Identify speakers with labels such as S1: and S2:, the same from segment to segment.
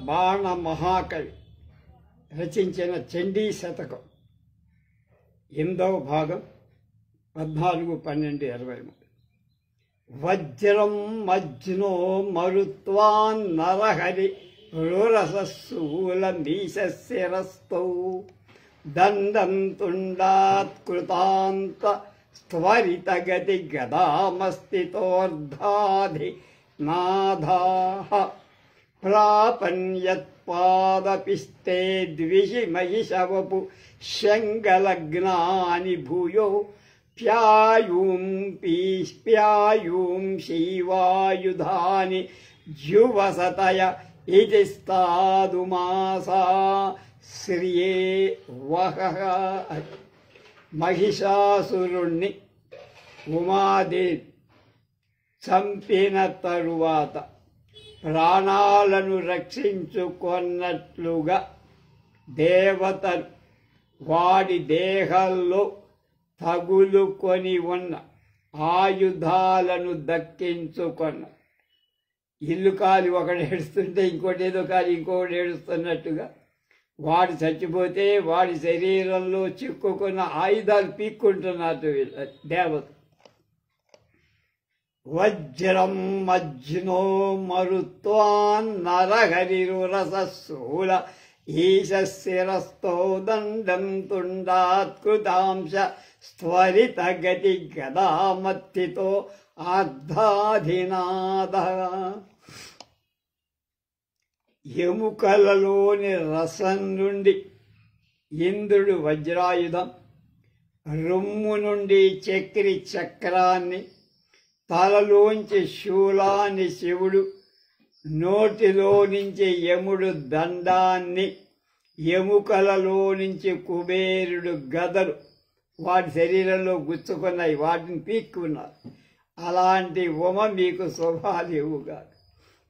S1: బాణ మహాకవి రచించిన చండీ శతకం 8వ భాగం 14-12-23. వజ్రం మజ్నో మరుత్వాన్ నరహరి రురసూల మీశశిరస్తౌ దండం తుండాత్ కృతాంత త్వరితగతి గదామస్థితోర్ధాధి నాథాః ప్రాపన్యత్పాదపిస్తే ద్విషిమహిషవపు శంగలగ్నాని భూయో ప్యాయూం శివాయుధాని జ్యువసతయ ఇతి స్తాదుమాసా శ్రియే వహః. మహిషాసురుణ్ణి ఉమాదేవి చంపిన తరువాత ప్రాణాలను రక్షించుకున్నట్లుగా దేవతలు వాడి దేహాల్లో తగులుకొని ఉన్న ఆయుధాలను దక్కించుకున్న. ఇల్లు కాలి ఒకడు ఏడుస్తుంటే ఇంకోటి ఏదో కాలి ఇంకొకటి ఏడుస్తున్నట్టుగా వాడు చచ్చిపోతే వాడి శరీరంలో చిక్కుకున్న ఆయుధాలు పీక్కుంటున్నారు దేవత. వజ్రం మజ్నో మరుత్వాన్ నరహరిరురసూల ఈశశిరస్థో దండం తుండాత్ కృతాంశ స్త్వరిత గతి గదామత్తితో అర్ధాధినాద. ఎముకలలోని రసం నుండి ఇంద్రుడు వజ్రాయుధం, రొమ్ము నుండి చక్రి చక్రాన్ని, తలలోంచి శూలాన్ని శివుడు, నోటిలో నుంచి యముడు దండాన్ని, ఎముకలలో నుంచి కుబేరుడు గదలు వాటి శరీరంలో గుచ్చుకున్నాయి, వాటిని పీక్కున్నారు. అలాంటి ఉమ మీకు శుభాలేవుగా.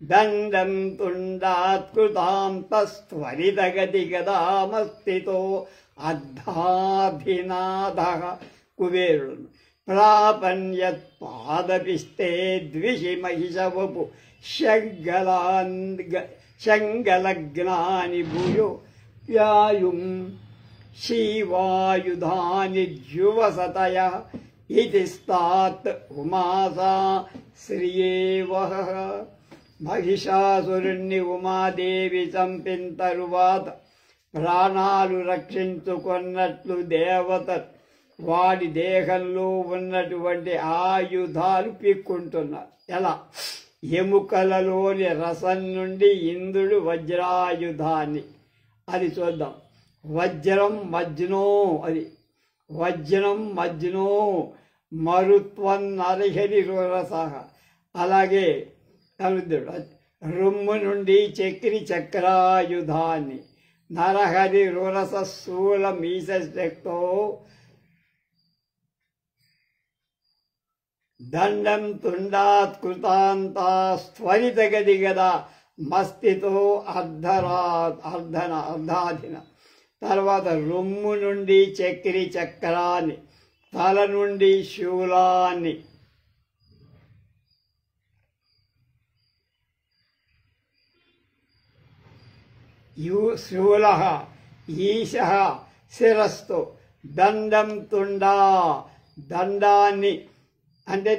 S1: దండం తుండాత్ కృతాంతస్త్వరితగతి గదామస్థితో అర్ధాధినాథ. కుబేరుడు ప్రాపన్యత్పాదపిస్తే ద్విషిమహిషవపు శంగలగ్నాని భూయో ప్యాయుం శివాయుధాని జ్యువసతయ ఇతి స్తాత్ ఉమాసా శ్రియే వహః. మహిషాసురుణ్ణి ఉమాదేవి చంపిన తరువాత ప్రాణాలు రక్షించుకున్నట్లు దేవత వాడి దేహంలో ఉన్నటువంటి ఆయుధాలు పీక్కుంటున్నారు. ఎలా? ఎముకలలోని రసం నుండి ఇంద్రుడు వజ్రాయుధాన్ని. అది చూద్దాం. వజ్రం మజ్నో, అది వజ్రం మజ్నో మరుత్వం నరహరి రురసః. అలాగే సముద్రుడు రొమ్ము నుండి చక్రి చక్రాయుధాన్ని, నరహరి రురస శూల మీశశక్తో దండం తుండాత్ కృతాంతా స్త్వరితగతి గదా మస్థితో అర్ధాధిన. తర్వాత రొమ్ము నుండి చక్రి చక్రాన్ని, తల నుండి శూలాన్ని, శూల ఈశ శిరస్తో దండం తుండా, దండాన్ని అంటే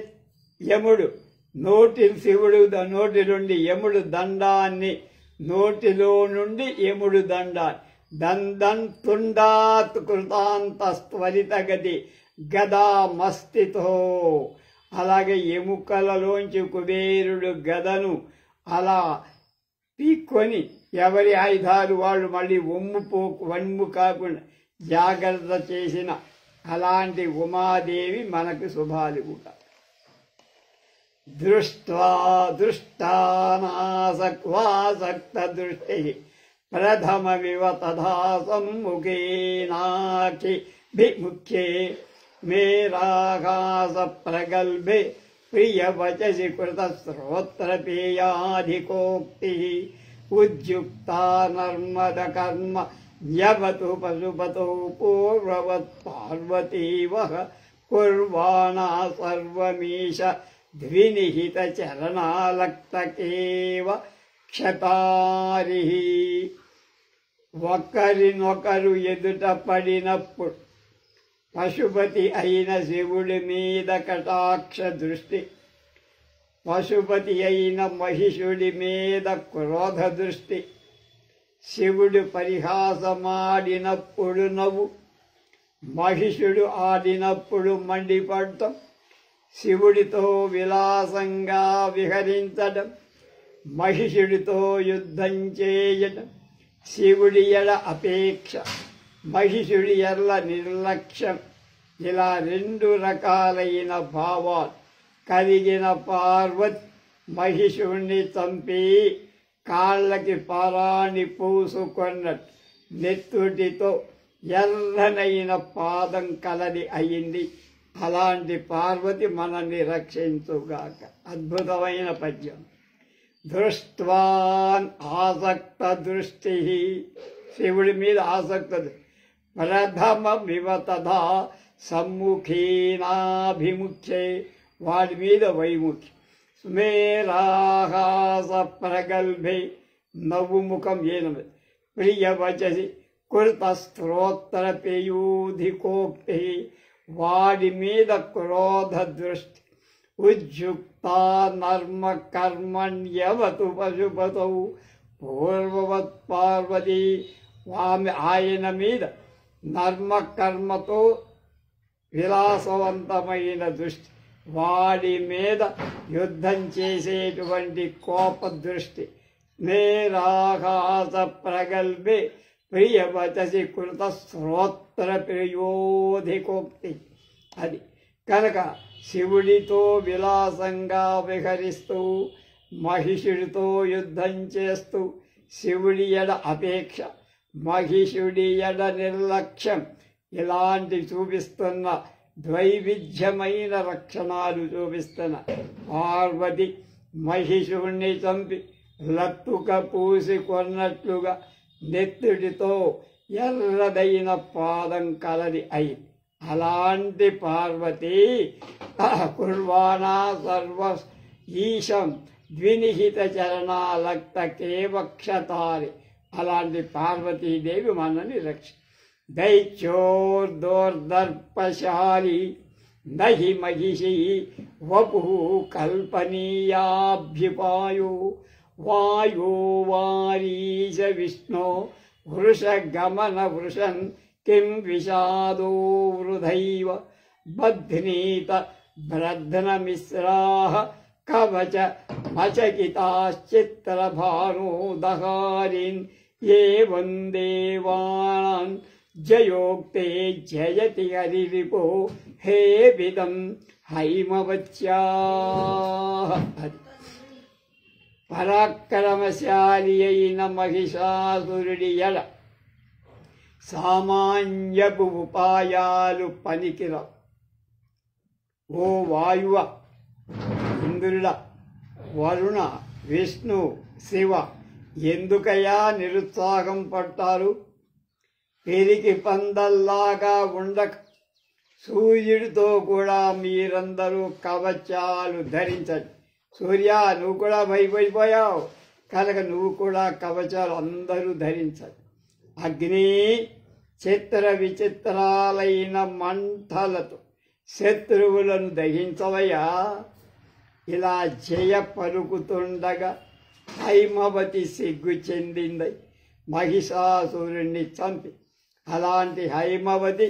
S1: యముడు, నోటి శివుడు నోటి నుండి యముడు దండాన్ని, నోటిలో నుండి యముడు దండాన్ని. దండం తుండాత్ కృతాంత స్త్వరితగతి గదా మస్థితో. అలాగే ఎముకలలోంచి కుబేరుడు గదను అలా పీక్కొని ఎవరి ఆయుధాలు వాళ్ళు మళ్ళీ వమ్ము కాకుండా జాగ్రత్త చేసిన అలాంటి ఉమాదేవి మనకు శుభాలు కూడా. దృష్టానాసక్త దృష్టి ప్రథమ వివ తథా సమ్ముఖేనాఖి విముఖ్యే మేరాకాశ ప్రగల్భే ప్రియవచసి కృత శ్రోత్రపేయాధికోక్తి ఉద్యుక్తా నర్మద కర్మ న్యవతు పశుపతో పూర్వవత్ పార్వతీవ కుర్వాణా సర్వమీశ ద్వినిహిత చరణాలక్తకేవ క్షతారి. ఒకరినొకరు ఎదుట పడినప్పుడు పశుపతి అయిన శివుడి మీద కటాక్ష దృష్టి, పశుపతి అయిన మహిషుడి మీద క్రోధ దృష్టి, శివుడు పరిహాసమాడినప్పుడు నవ్వు, మహిషుడు ఆడినప్పుడు మండిపడటం, శివుడితో విలాసంగా విహరించడం, మహిషుడితో యుద్ధం చేయడం, శివుడి ఎడ అపేక్ష, మహిషుడి ఎల్ల నిర్లక్ష్యం, ఇలా 2 రకాలైన భావాలు కలిగిన పార్వతి మహిషుణ్ణి చంపి కాళ్ళకి పారాణి పూసుకొన్నట్టు నెత్తుటితో ఎర్రనైన పాదం కలది అయింది. అలాంటి పార్వతి మనల్ని రక్షించుగాక. అద్భుతమైన పద్యం. దృష్ట్వాన్ ఆసక్త దృష్టి, శివుడి మీద ఆసక్త ప్రథమమివ తథా సమ్ముఖీనాభిముఖ్యే, వాడి మీద వైముఖ్యం. స్మేరాహాస ప్రగల్భే, నవ్వు ముఖం ఏనది. ప్రియవచసి కృత స్తోత్ర పేయూధికోక్తి, వాడి మీద క్రోధ దృష్టి. ఉజ్జుక్త నర్మ కర్మణ్యవతు పశుపతౌ పూర్వవత్ పార్వతి, ఆయన మీద నర్మ కర్మతో విలాసవంతమైన దృష్టి, వాడి మీద యుద్ధం చేసేటువంటి కోప దృష్టి. నేరాహాస ప్రగల్భే ప్రియవచసి కృత శ్రోత్ర ప్రియోధికోక్తి. అది కనుక శివుడితో విలాసంగా విహరిస్తూ, మహిషుడితో యుద్ధం చేస్తూ, శివుడి ఎడ అపేక్ష, మహిషుడి ఎడ నిర్లక్ష్యం, ఇలాంటి చూపిస్తున్న ద్వైవిధ్యమైన లక్షణాలు చూపిస్తున్న పార్వతి మహిషుణ్ణి చంపి లత్తుక పూసి కొన్నట్లుగా నెత్తుడితో ఎర్రదైన పాదం కలది అయి. అలాంటి పార్వతి కుర్వాణా సర్వ ఈశం ద్వినిహిత చరణాలక్త కేవక్షతారి. అలాంటి పార్వతీదేవి మనని రక్ష. దైత్యోర్దోర్దర్పశాలి నహి మహిషి వపు కల్పనీయాభ్యుపాయో వాయో వారీశ విష్ణో వృషగమన వృషన్ కిం విషాదో వృధైవ బధ్నీత బ్రధ్నమిశ్రాః కవచ మచకితాశ్చిత్రభానో దహారిన్ ఏవం దేవానాం జయోక్తే జయతి హరిరిపో హే విదం హైమవత్యాః. పరాక్రమశాలి అయిన మహిషాసురుడి ఎడ సామాన్యపు ఉపాయాలు పనికిరావు. ఓ వాయువ, ఇంద్రుడ, వరుణ, విష్ణు, శివ, ఎందుకయ్యా నిరుత్సాహం పడతారు? పెరిగి పందల్లాగా ఉండక సూర్యుడితో కూడా మీరందరూ కవచాలు ధరించండి. సూర్య, నువ్వు కూడా భయపడిపోయావు కనుక నువ్వు కూడా కవచాలు అందరూ ధరించండి. అగ్ని చిత్ర విచిత్రాలైన మంటలతో శత్రువులను దహించవయ్యా. ఇలా జయ పలుకుతుండగా హైమవతి సిగ్గు చెందింది, మహిషాసురుణ్ణి చంపి. అలాంటి హైమవతి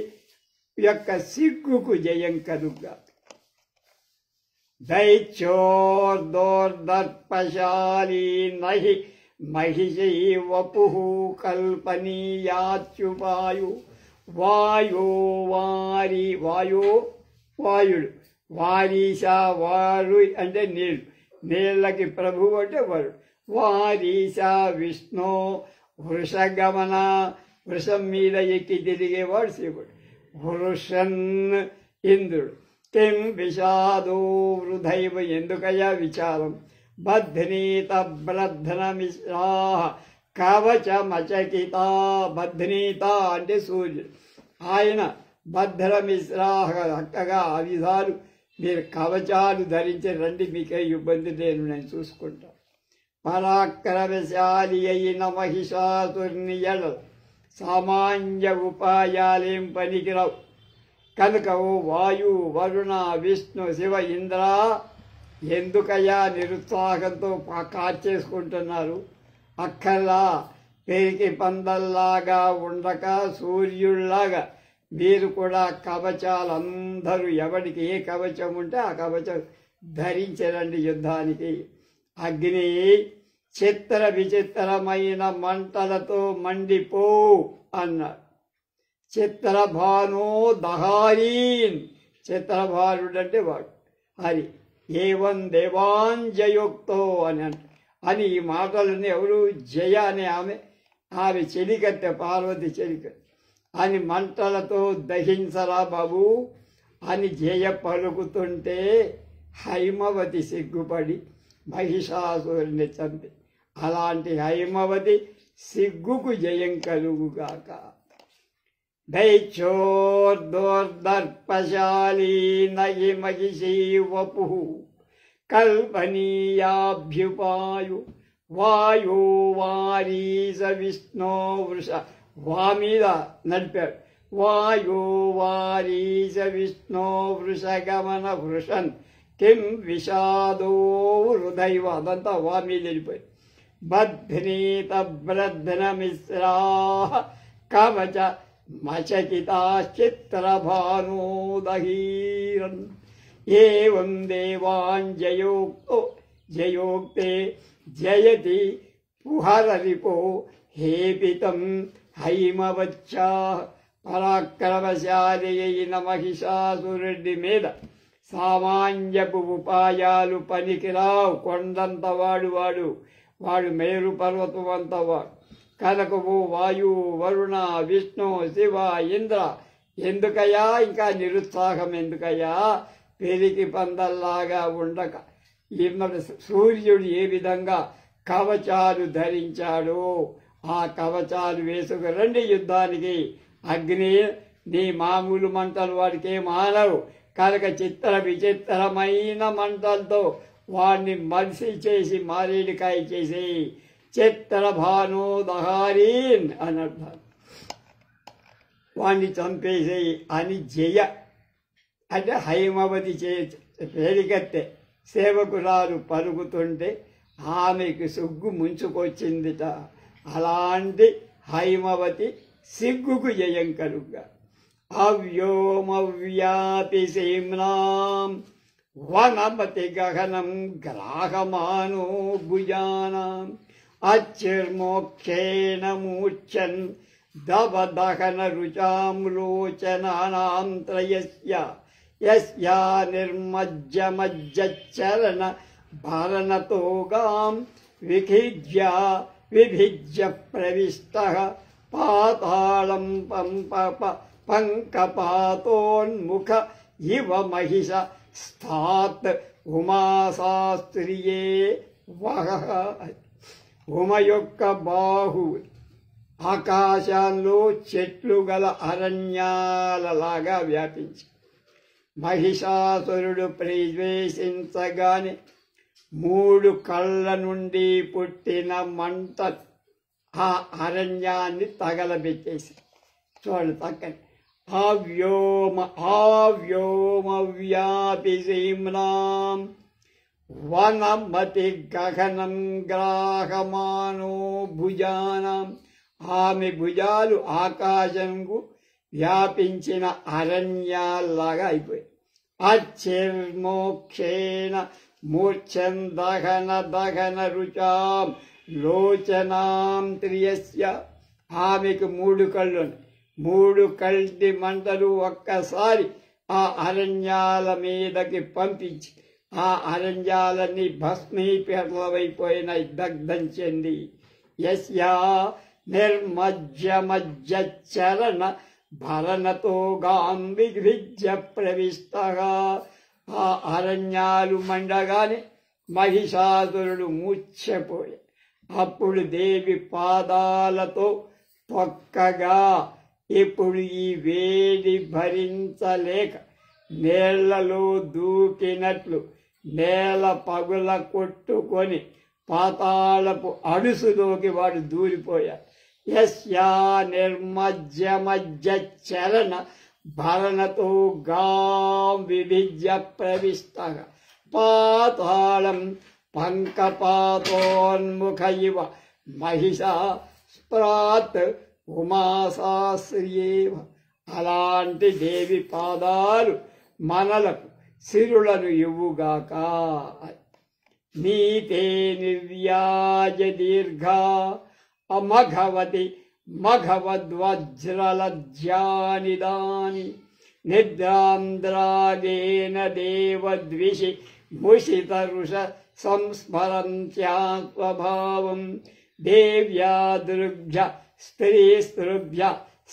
S1: యొక్క సిగ్గుకు జయం కలుగా. దైత్యోర్దోర్దర్పశాలి నహి మహిషి వపు కల్పనీయాచ్యుపాయు వాయో వారి, వాయుడు, వారీశ, వారు అంటే నీళ్ళు, నీళ్ళకి ప్రభువు అంటే వరుడు. వారీశ విష్ణు, వృషగమన, వృషం మీద ఎక్కి తిరిగేవాడు శివుడు. వృషన్ ఇంద్రుడు. కిం విషాదో వృధైవ, ఎందుకయ్యా విచారం? బధ్నీత బ్రధ్నమిశ్రాః కవచమచకిత, బధ్నీత అంటే సూర్యుడు. ఆయన భద్రమిశ్రాః, చక్కగా ఆయుధాలు మీరు కవచాలు ధరించి రండి, మీకే ఇబ్బంది లేదు, నేను చూసుకుంటాను. పరాక్రమశాలి అయిన మహిషాసురుని ఎడల సామాన్య ఉపాయాలేం పనికిరావు. కనుక ఓ వాయు, వరుణ, విష్ణు, శివ, ఇంద్ర, ఎందుకయ్యా నిరుత్సాహంతో కాచేసుకుంటున్నారు? అక్కల్లా పెరికి పందల్లాగా ఉండక సూర్యుల్లాగా మీరు కూడా కవచాలందరూ ఎవరికి ఏ కవచం ఉంటే ఆ కవచం ధరించరండి యుద్ధానికి. అగ్ని చిత్ర విచిత్రమైన మంటలతో మండిపో అన్నాడు. చిత్రభానో దహారీన్, చిత్రభానుడు అంటే వాడు హరి. ఏవం దేవాన్ జయోక్తో అని ఈ మాటలని ఎవరు? జయ అనే ఆమె చెలికత్తె, పార్వతి చెలికత్తె అని మంటలతో దహించరా బాబు అని జయ పలుకుతుంటే హైమవతి సిగ్గుపడి మహిషాసురుని చంపి, అలాంటి హైమవతి సిగ్గుకు జయం కలుగుగాక. దైత్యోర్దోర్దర్పశాలీ నహి మహిషీ వపు కల్పనీయాభ్యుపాయు వాయో వారీస విష్ణో వృష. వామీద నడిపాడు. వాయో వారీస విష్ణో వృషగమన వృషన్ కిం విషాదో హృదైవ. అదంతా వామీద వెళ్ళిపోయి. బధ్నీత బ్రధ్న మిశ్రా కవచ మచకితాశ్చిత్రభానోదహీరన్. ఏవం దేవాన్ జయోక్తే జయతి పుహరరిపో హేపితం హైమవచ్చా. పరాక్రమశాలి అయిన మహిషాసురుడి మీద సామాన్యపు ఉపాయాలు పనికిరావు. కొండంత వాడు మేరు పర్వతం అంత వాడు. కనుక ఓ వాయు, వరుణ, విష్ణు, శివ, ఇంద్ర, ఎందుకయ్యా ఇంకా నిరుత్సాహం ఎందుకయ్యా? పెరికి పందల్లాగా ఉండక సూర్యుడు ఏ విధంగా కవచాలు ధరించాడో ఆ కవచాలు వేసుకు రండి యుద్ధానికి. అగ్ని నీ మామూలు మంటలు వాడికి మానవు. కనుక చిత్ర విచిత్రమైన మంటలతో వాడిని మలిసి చేసి మారేడికాయ చేసి చిత్రభానో దహారీన్ అని అంటారు. వాణ్ణి చంపేసేయి అని జయ అంటే హైమవతి పేరికత్తె సేవకురాలు పలుకుతుంటే ఆమెకు సిగ్గు ముంచుకొచ్చిందిట. అలాంటి హైమవతి సిగ్గుకు జయం కలుగా. అవ్యోమవ్యాపి సీమ్నాం వనమతి గగనం గ్రాహమానో భుజానాం అచ్చిర్మోక్షేణ మూర్ఛన్ దవదహన రుచాం లోచనానాం త్రయస్య యస్యా నిర్మజ్జమజ్జచ్చరణ భరణతోగాం విభిజ్య ప్రవిష్టః పాతాళం పంకపాతోన్ముఖ ఇవ మహిష స్థాత్ ఉమాశాస్త్రియే వహ. ఉమ యొక్క బాహు ఆకాశంలో చెట్లు గల అరణ్యాలలాగా వ్యాపించి మహిషాసురుడు ప్రవేశించగానే 3 కళ్ళ నుండి పుట్టిన మంట ఆ అరణ్యాన్ని తగలబెట్టేసి చూడండి పక్కన. ఆవ్యోమ వ్యాపి సీమ్నాం వనమతి గగనం గ్రాహమానో భుజానాం. ఆమె భుజాలు ఆకాశంకు వ్యాపించిన అరణ్యాల్లాగా అయిపోయాయి. అచ్చిర్మోక్షేణ మూర్ఛన్ దహన రుచాం లోచనాం త్రియస్య. ఆమెకు 3 కళ్ళు. 3 కల్టి మంటలు ఒక్కసారి ఆ అరణ్యాల మీదకి పంపించి ఆ అరణ్యాలన్నీ భస్మీపేటలైపోయినాయి, దగ్ధం చెంది. యస్యా నిర్మజ్జమజ్జచ్చరణ భరణతో గాం విభిజ్య ప్రవిష్టః. ఆ అరణ్యాలు మండగానే మహిషాసురుడు మూర్ఛపోయి అప్పుడు దేవి పాదాలతో తొక్కగా ఇప్పుడు ఈ వేడి భరించలేక నేళ్లలో దూకినట్లు నేల పగుల కొట్టుకొని పాతాళపు అడుసులోకి వాడు దూరిపోయాడు. యస్యా నిర్మజ్జమజ్జ చరణ భరణతో గాం విభిజ్య ప్రవిష్ట పాతాళం పంకపాతోన్ముఖ ఇవ మహిషా స్ప్రాత్ ఉమాశాస్త్రియేవ. అలాంటి దేవి పాదాలు మనలకు సిరులను ఇవ్వుగాక. నీతే నిర్వ్యాజ దీర్ఘా అమఘవతి మఘవద్వజ్రలజ్జానిదాని నిద్రాంద్రాగేన దేవద్విషి ముషితరుష సంస్మరంత్యా స్వభావం దేవ్యా దృభ్య స్త్రీస్తృభ్య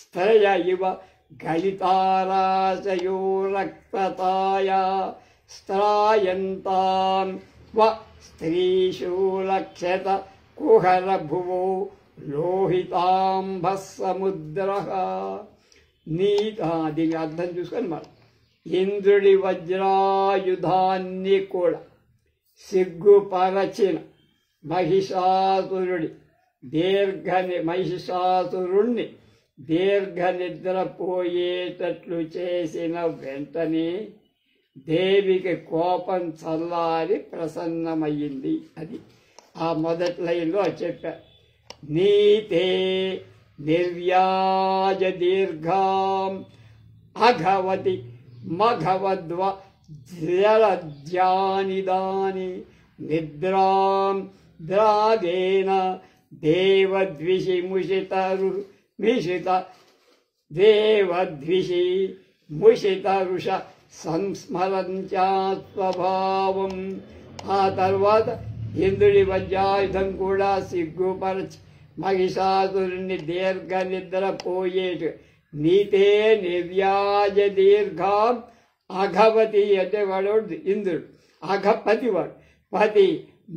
S1: స్త్రయ ఇవ గలితారాశయో రక్తతాయా స్త్రాయంతాం వ స్త్రీషు లక్ష్యత కుహర భువో లోహితాంబ సముద్ర. దీని అర్థం చూసుకొని మనం ఇంద్రుడి వజ్రాయుధాన్ని కూడా సిగ్గుపరచిన మహిషాసురుణ్ణి దీర్ఘ నిద్రపోయేటట్లు చేసిన వెంటనే దేవికి కోపం చల్లారి ప్రసన్నమయ్యింది. అది ఆ మొదటి లైన్లో చెప్పారు. నీతే నిర్వ్యాజ దీర్ఘాం అఘవతి మఘవద్వ జలజ్జానిదాని నిద్రాం ద్రాగేన దేవద్విషి ముషితరుష సంస్మరంత్యా స్వభావం. ఆ తర్వాత ఇంద్రుడి వజ్రాయుధం కూడా సిగ్గుపరచి మహిషాసురుణ్ణి దీర్ఘ నిద్రపోయేటు. నీతే నిర్వ్యాజ దీర్ఘాం అఘవతి అంటే వాడు ఇంద్రుడు, అఘపతి వాడు పతి,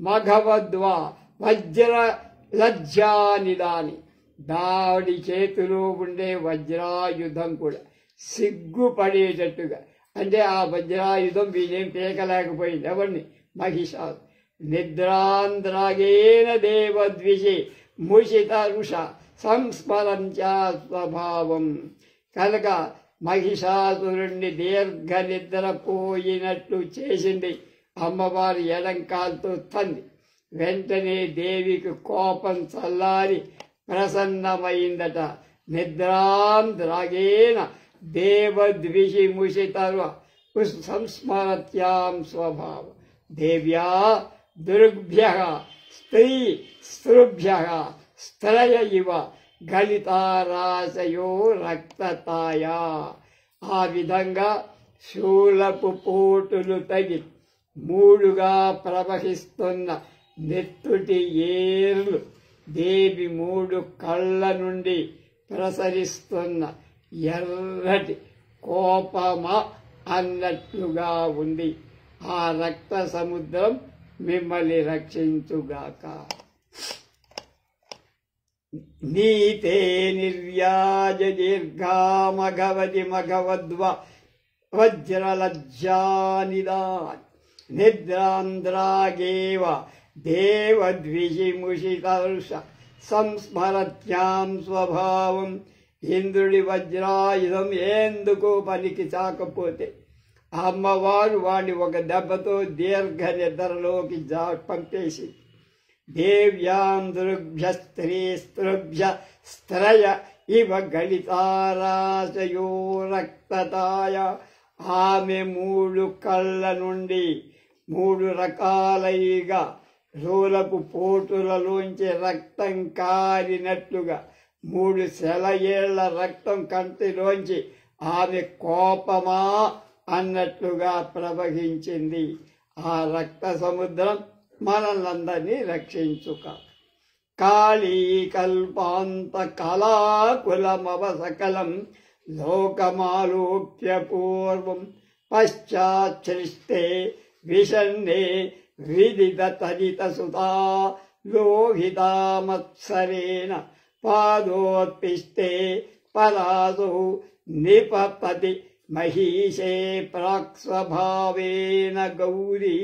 S1: మఘవద్వా వజ్ర లజ్జానిదాని దాడి చేతిలో ఉండే వజ్రాయుధం కూడా సిగ్గుపడేటట్టుగా, అంటే ఆ వజ్రాయుధం వీళ్ళేం పీకలేకపోయింది ఎవరిని, మహిషాసు. నిద్రాంధ్రాగేన దేవద్విషి ముషిత రుష సంస్మరంత్యా స్వభావం. కనుక మహిషాసురుణ్ణి దీర్ఘ నిద్రపోయినట్లు చేసింది. అమ్మవారి ఎడంకాలతో తంది. వెంటనే దేవికి కోపం చల్లారి ప్రసన్నమైందట. నిద్రాంధ్రాగేన దేవద్విషి ముషితరు సంస్మరత్యాం స్వభావం. దేవ్యా దుర్భ్యః స్త్రీస్తృభ్యః స్త్రయ ఇవ గలితారాశయో రక్తతాయా. ఆ విధంగా శూలపు పోటులు తగి మూడుగా ప్రవహిస్తున్న నెత్తుటి ఏర్లు దేవి మూడు కళ్ళ నుండి ప్రసరిస్తున్న ఎర్రటి కోపమా అన్నట్లుగా ఉంది. ఆ రక్త సముద్రం మిమ్మల్ని రక్షించుగాక. నీతే నిర్వ్యాజ దీర్ఘామఘవతి మఘవద్వ వజ్రలజ్జానిదాన్ నిద్రాంధ్రాగేవ దేవద్విషి ముషితర్ష సంస్మరత్యాం స్వభావం. ఇంద్రుడి వజ్రాయుధం ఎందుకు పనికి చాకపోతే అమ్మవారు వాడిని ఒక దెబ్బతో దీర్ఘ నిద్రలోకి పంపేసి దేవ్యాం దృభ్య స్త్రీస్తృభ్య స్త్రయ ఇవ గలితారాశయో రక్తతాయ. ఆమె మూడు కళ్ళ నుండి మూడు రకాలైగా శూలపు పోటులలోంచి రక్తం కారినట్లుగా మూడు సెలయేళ్ల రక్తం కంటిలోంచి ఆమె కోపమా అన్నట్లుగా ప్రవహించింది. ఆ రక్త సముద్రం మనల్నందరినీ రక్షించుక. కాళీ కల్పాంత కళాకులమవసకలం లోకమాలోక్య పూర్వం పశ్చాచ్చరిష్టే విషన్నే విదిత తదిత సుతా లోహితామత్సరేణ పాదోత్పిష్టే పరాసో నిపపతి మహీషే ప్రాక్స్వభావేన గౌరీ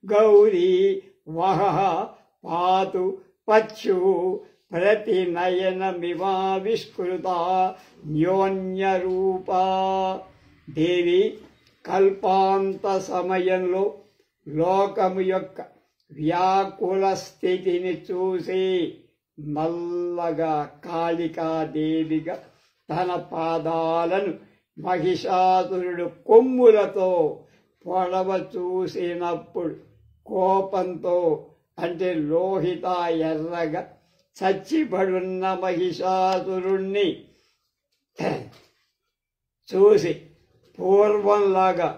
S1: గౌరీ వహ పాతు పచ్చు ప్రతినయనమివావిష్కృత న్యోన్యరూపా. దేవి కల్పాంత సమయంలో లోకము యొక్క వ్యాకుల స్థితిని చూసి నల్లగా కాళికాదేవిగా తన పాదాలను మహిషాసురుడు కొమ్ములతో పొడవ చూసినప్పుడు కోపంతో అంటే లోహిత ఎర్రగా చచ్చిపడున్న మహిషాసురుణ్ణి చూసి పూర్వంలాగా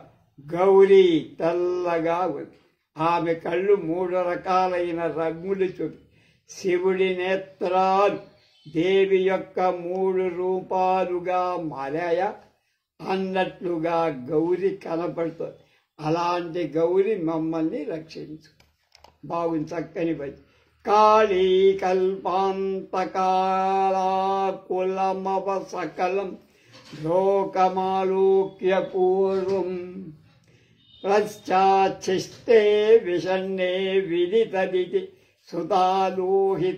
S1: గౌరీ తెల్లగా ఉంది. ఆమె కళ్ళు 3 రకాలైన రంగులు చూపి శివుడి నేత్రాలు దేవి యొక్క 3 రూపాలుగా మారాయా అన్నట్లుగా గౌరి కనపడుతుంది. అలాంటి గౌరి మమ్మల్ని రక్షించు. బాగుంది, చక్కని పద్యం. కాళీ కల్పాంతకాళాకులమవ సకలం లోకమాలోక్య పూర్వం పశ్చాచ్చిష్టే విషణ్ణే విదితదితి సుతాలోహితామత్సరేణ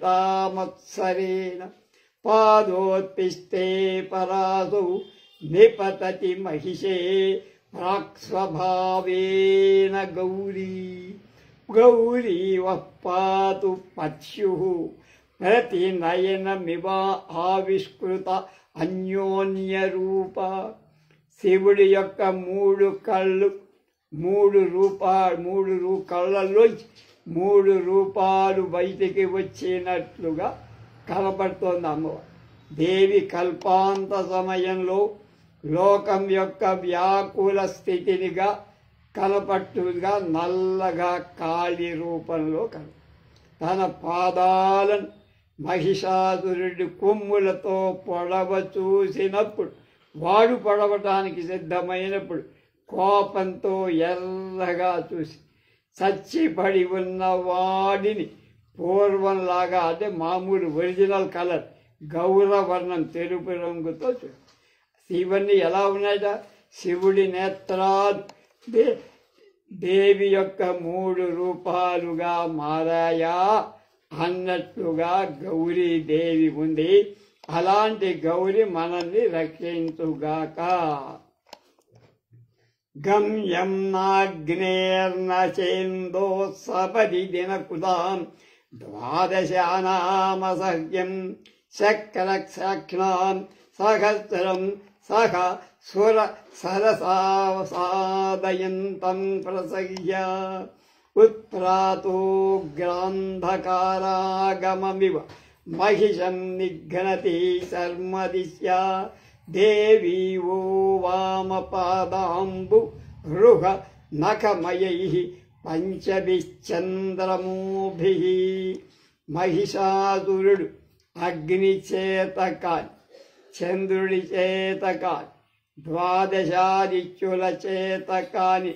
S1: పాదోత్తిష్టే పరాసౌ నిపతతి మహిషే ప్రాక్స్వభావేన గౌరీ. గౌరీ వః పాతు పత్యుః ప్రతినయనమివా ఆవిష్కృత అన్యోన్యరూప. శివుడి యొక్క 3 కళ్ళు 3 కళ్ళల్లోంచి 3 రూపాలు బయటికి వచ్చినట్లుగా కనపడుతోంది అమ్మవారు. దేవి కల్పాంత సమయంలో లోకం యొక్క వ్యాకుల స్థితినిగా కనపట్టుగా నల్లగా కాళీ రూపంలో తన పాదాలను మహిషాసురుడి కొమ్ములతో పొడవ చూసినప్పుడు వాడు పొడవటానికి సిద్ధమైనప్పుడు కోపంతో ఎర్రగా చూసి చచ్చిపడి ఉన్న వాడిని పూర్వంలాగా అంటే మామూలు ఒరిజినల్ కలర్ గౌరవర్ణం తెలుపు రంగుతో చూసి ఇవన్నీ ఎలా ఉన్నాయట? శివుడి నేత్రాలు దేవి యొక్క 3 రూపాలుగా మారాయా అన్నట్లుగా గౌరీ దేవి ఉంది. అలాంటి గౌరి మనల్ని రక్షించుగాక. గమ్యం నాగ్నేర్నచేందో సపది దినకృతాం ద్వాదశానామసహ్యం శక్రక్షాక్షాం సహస్రం సహ సుర సరసాసాదయంతం ప్రసహ్య ఉత్ప్రాతోగ్రాంధకారాగమమివ మహిషం నిఘ్నతి శర్మదిశ్యా. దేవీ ఓ వామపాదాంబు రుహ నఖమయైః పంచభిశ్చంద్రమోభిః. మహిషాసురుడు అగ్ని చేత కాని చంద్రుడి చేత కాని ద్వాదశాదిత్యుల చేత కాని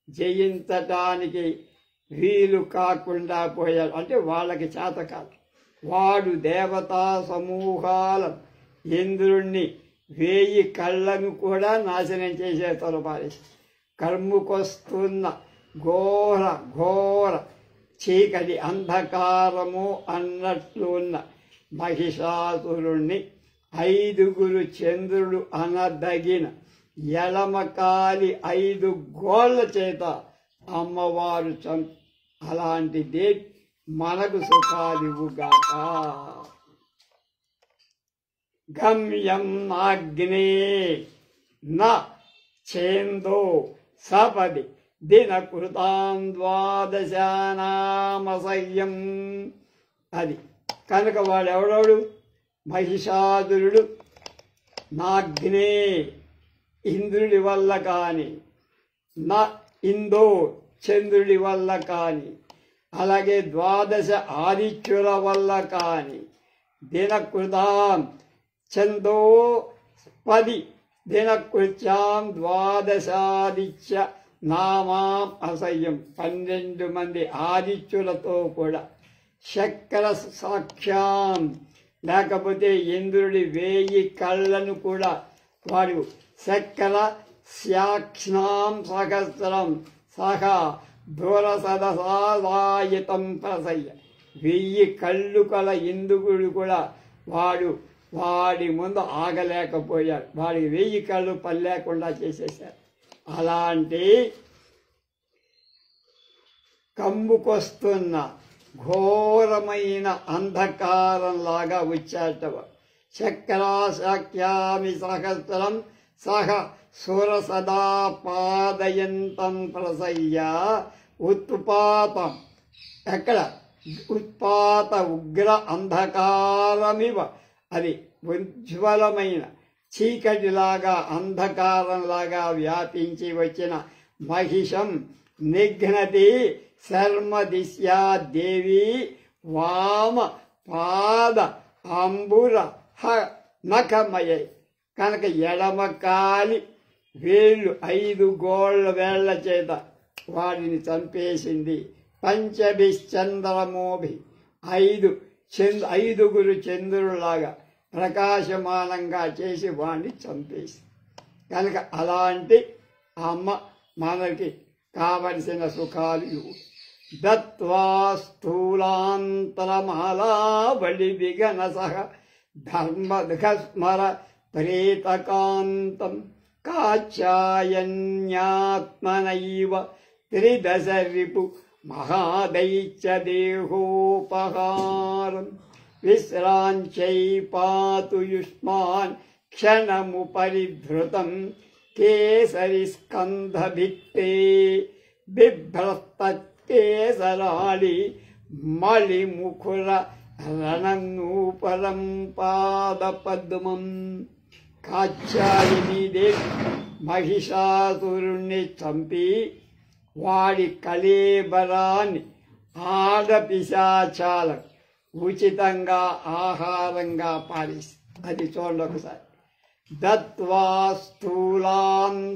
S1: జయించటానికి వీలు కాకుండా పోయాడు. అంటే వాళ్ళకి చేత కాదు. వాడు దేవతా సమూహాల ఇంద్రుణ్ణి 1000 కళ్ళను కూడా నాశనం చేసేస్తారు. పారేసి కర్ముకొస్తున్న ఘోర ఘోర చీకటి అంధకారము అన్నట్లున్న మహిషాసురుణ్ణి 5 చంద్రుడు అనదగిన ఎడమకాలి 5 గోళ్ల చేత అమ్మవారు అలాంటి దేవి మనకు సుఖాలివుగాక. గమ్యం నాగ్నే న చేందో సపది దినకృతాం ద్వాదశానామసహ్యం. అది కనుక వాడెవడోడు? మహిషాసురుడు నాగ్నే ఇంద్రుడి వల్ల కాని, నా ఇందో చంద్రుడి వల్ల కాని, అలాగే 12 ఆదిత్యుల వల్ల కాని, దినకృతాం చందో 10 దినకృత్యాం ద్వాదశాదిత్య నామాం అసహ్యం 12 మంది ఆదిత్యులతో కూడా శక్ర సాక్ష్యాం లేకపోతే ఇంద్రుడి 1000 కళ్ళను కూడా వాడు శక్ర సాక్ష్యాం సహస్రం సహ దూరసదసాదాయితం ప్రసయ్య 1000 కళ్ళు కల ఇంద్రుడు కూడా వాడి ముందు ఆగలేకపోయారు. వాడికి 1000 కళ్ళు పని లేకుండా చేసేశారు. అలాంటి కంబుకొస్తున్న ఘోరమైన అంధకారంలాగా వచ్చాట. చక్రాశాక్యామి సహస్రం సహ సురసదా పాదయంతం ప్రసయ్య ఉత్పాతం ఎక్కడ ఉత్పాత ఉగ్ర అంధకారమివ, అది ఉజ్వలమైన చీకటిలాగా అంధకారంలాగా వ్యాపించి వచ్చిన మహిషం నిఘ్నతి శర్మదిశ్యా దేవి వామ పాద అంబుర నఖమయ. కనుక ఎడమ కాలి వేళ్ళు 5 గోళ్ల వేళ్ల చేత వాడిని చంపేసింది. పంచభిశ్చంద్రమోభి 5 చంద్రులాగా ప్రకాశమానంగా చేసి వాడిని చంపేసి. కనుక అలాంటి అమ్మ మనకి కావలసిన సుఖాలు ఇవ్వు. దత్వా స్థూలాంతరమాలా బలి విఘనసహ ధర్మస్మర ప్రేతకాంతం కాచాయన్యాత్మనైవ త్రిదశ రిపు మహాదైత్య దేహోపహారం విశ్రాంచై పాతు యుష్మాన్ క్షణముపరిధృతం కేసరి స్కంధభిత్తే బిభ్రస్తకేసరాళి మళిముఖుర రణనూపరం పాదపద్మం. కాత్యాయనీదేవి మహిషాసురుణ్ణి చంపి వాడి కళేబరాన్ని ఆడపిశాచాలకు ఉచితంగా ఆహారంగా పారేసి. అది చూడండి ఒకసారి. దత్వా స్థూలాంతరమాలా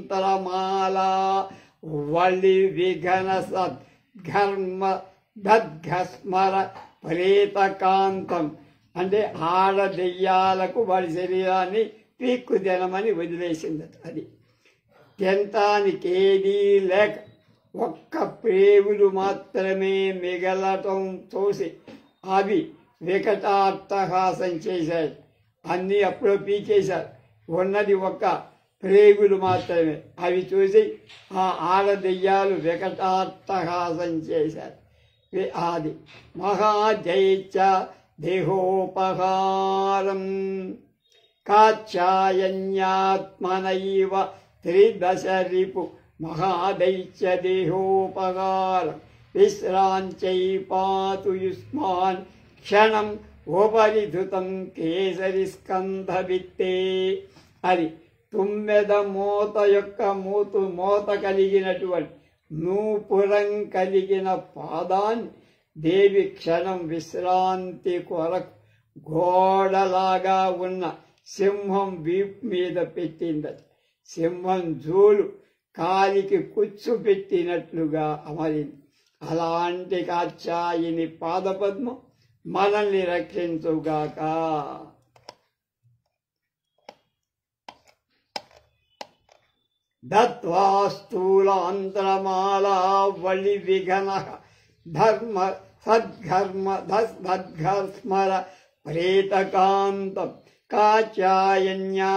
S1: వళి విఘన సద్ఘర్మ దద్ఘస్మర ప్రేతకాంతం అంటే ఆడదెయ్యాలకు వాడి శరీరాన్ని పీక్కు తినమని వదిలేసింది. అది తినటానికేదీ లేక ఒక్క ప్రేగులు మాత్రమే మిగలటం చూసి అవి వికటాట్టహాసం చేశాయి. అన్నీ అప్పుడో పీకేశారు. ఉన్నది ఒక్క ప్రేగులు మాత్రమే. అవి చూసి ఆ ఆడదెయ్యాలు వికటాట్టహాసం చేశారు. అది మహాదైత్య దేహోపహారం కాచాయన్యాత్మనైవ త్రిదశ రిపు మహాదైత్య దేహోపహారం విశ్రాంచై పాతు యుష్మాన్ క్షణం ఉపరిధృతం కేసరి స్కంధవిత్తే. అది తుమ్మెద మూత యొక్క మూత కలిగినటువంటి నూపురం కలిగిన పాదాన్ని దేవి క్షణం విశ్రాంతి కొరకు గోడలాగా ఉన్న సింహం వీపు మీద పెట్టిందట. సింహం జూలు కాలికి కుచ్చు పెట్టినట్లుగా అమరింది. అలాంటి కాత్యాయిని పాదపద్మం మనల్ని రక్షించుగాక. దత్వా స్థూలాంతరమాలా వళి విఘన ధర్మ సద్ఘర్మర ప్రేతకాంతం కాచాయన్యాత్మనైవ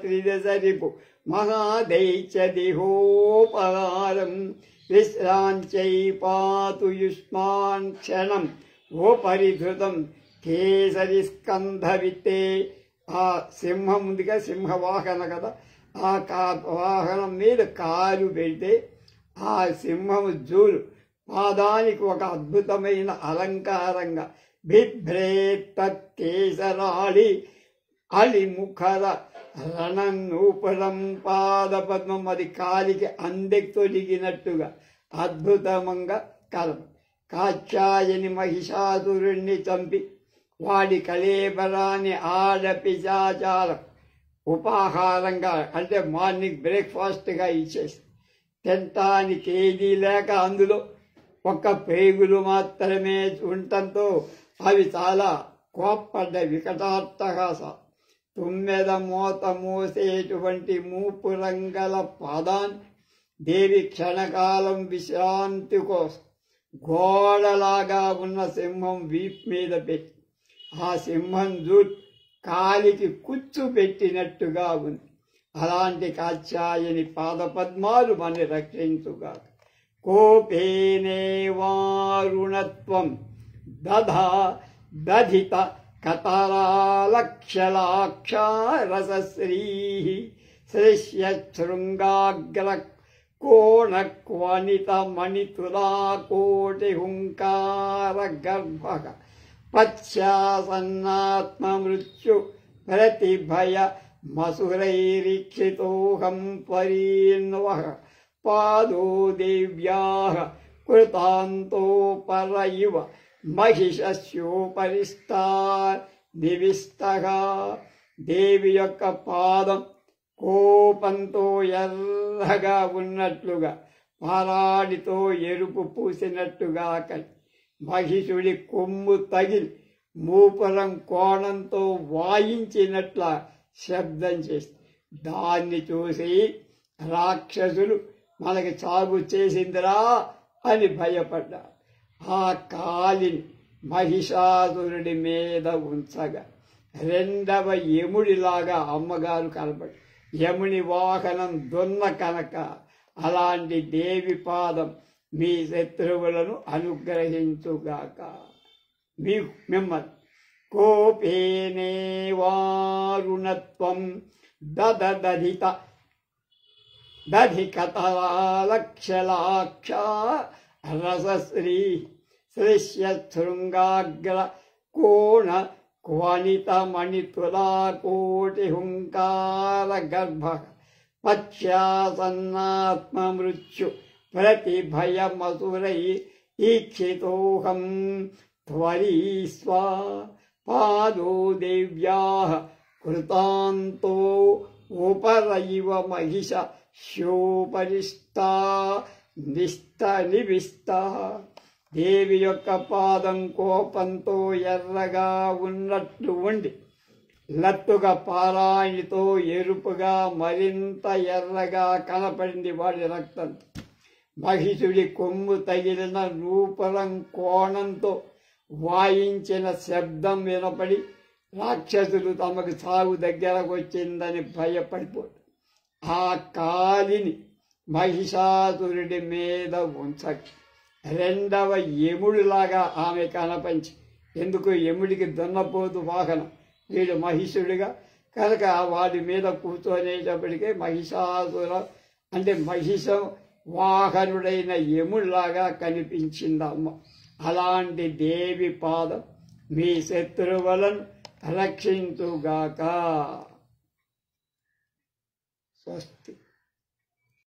S1: త్రిదశ రిపు మహాదైత్య దేహోపహారం విశ్రాంచై పాతు యుష్మాన్ క్షణం ఓపరిధృతం కేసరి స్కంధవిత్తే. ఆ సింహం ఉందిగా, సింహవాహన కదా, ఆ వాహనం మీద కాలు పెడితే ఆ సింహము జూలు పాదానికి ఒక అద్భుతమైన అలంకారంగా బిభ్రేతకేసరాళి అలిముఖర రణనూపురం పాదపద్మం. అది కాలికి అందెక్తొడిగినట్టుగా అద్భుతంగా కలం. కాత్యాయని మహిషాసురుణ్ణి చంపి వాడి కళేబరాన్ని ఆడపిశాచాలం ఉపాహారంగా అంటే మార్నింగ్ బ్రేక్ఫాస్ట్గా ఇచ్చేసి తినటానికి ఏదీ లేక అందులో ఒక్క పేగులు మాత్రమే ఉండటంతో అవి చాలా కోప్పడ్డ వికటాట్టహాస. తుమ్మెద మూత మోసేటువంటి మూపురంగల పాదాన్ని దేవి క్షణకాలం విశ్రాంతి కోసం గోడలాగా ఉన్న సింహం వీప్ మీద పెట్టి ఆ సింహం జూట్ కాలికి కుచ్చు పెట్టినట్టుగా ఉంది. అలాంటి కాత్యాయని పాదపద్మాలు మన రక్షించుగా. కోపేనే వారుణత్వం దధిత కతరాలక్షలాక్షరసశ్రీ శ్రేష్యశృంగాగ్ర కోణక్వనిత మణితులాకోటి హుంకార గర్భ పశ్చాసన్నాత్మమృత్యు ప్రతిభయ మసురైరీక్షితోహం పరీన్వః పాదో దేవ్యాః కృతాంతో పర ఇవ మహిషస్యోపరిష్టా నివిష్టః. దేవి యొక్క పాదం కోపంతో ఎర్రగా ఉన్నట్లుగా, పారాడితో ఎరుపు పూసినట్టుగా మహిషుడి కొమ్ము తగిలి మూపురం కోణంతో వాయించినట్ల శబ్దం చేస్తుంది. దాన్ని చూసి రాక్షసులు మనకి చావు చేసిందిరా అని భయపడ్డారు. ఆ కాలిని మహిషాసురుడి మీద ఉంచగా రెండవ యముడిలాగా అమ్మగారు కనబడి, యముని వాహనం దున్న కనుక అలాంటి దేవి పాదం మీ శత్రువులను అనుగ్రహించుగాక. మిమ్మల్ని కోపేనే వారుణత్వం దధికతరాలక్షలాక్ష రసశ్రీ శ్రేష్యశృంగాగ్ర కోణ క్వనిత మణితులాకోటి హుంకార గర్భ పశ్చాసన్నాత్మమృత్యు ప్రతిభయమసురై ఈక్షితోహం త్వరీస్వా పాదో దేవ్యాః కృతాంతో ఉపరయివ మహిష శోపరిష్టా నివిష్టా. దేవి యొక్క పాదం కోపంతో ఎర్రగా ఉన్నట్లు ఉండి లత్తుగా పారాయితో ఎరుపుగా మరింత ఎర్రగా కనపడింది వాడి రక్తం. మహిషుడి కొమ్ము తగిలిన రూపరం కోణంతో వాయించిన శబ్దం వినపడి రాక్షసులు తమకు సాగు దగ్గరకు వచ్చిందని భయపడిపోయారు. ఆ కాలిని మహిషాసురుడి మీద ఉంచక రెండవ యముడిలాగా ఆమె కనపంచి, ఎందుకు యముడికి దున్నపోతు వాహనం, వీడు మహిషుడిగా కనుక వాడి మీద కూర్చొనేటప్పటికే మహిషాసుర అంటే మహిషం వాహనుడైన యముడిలాగా కనిపించిందమ్మ. అలాంటి దేవి పాదం మీ శత్రువులను రక్షించుగాక. స్వస్తి.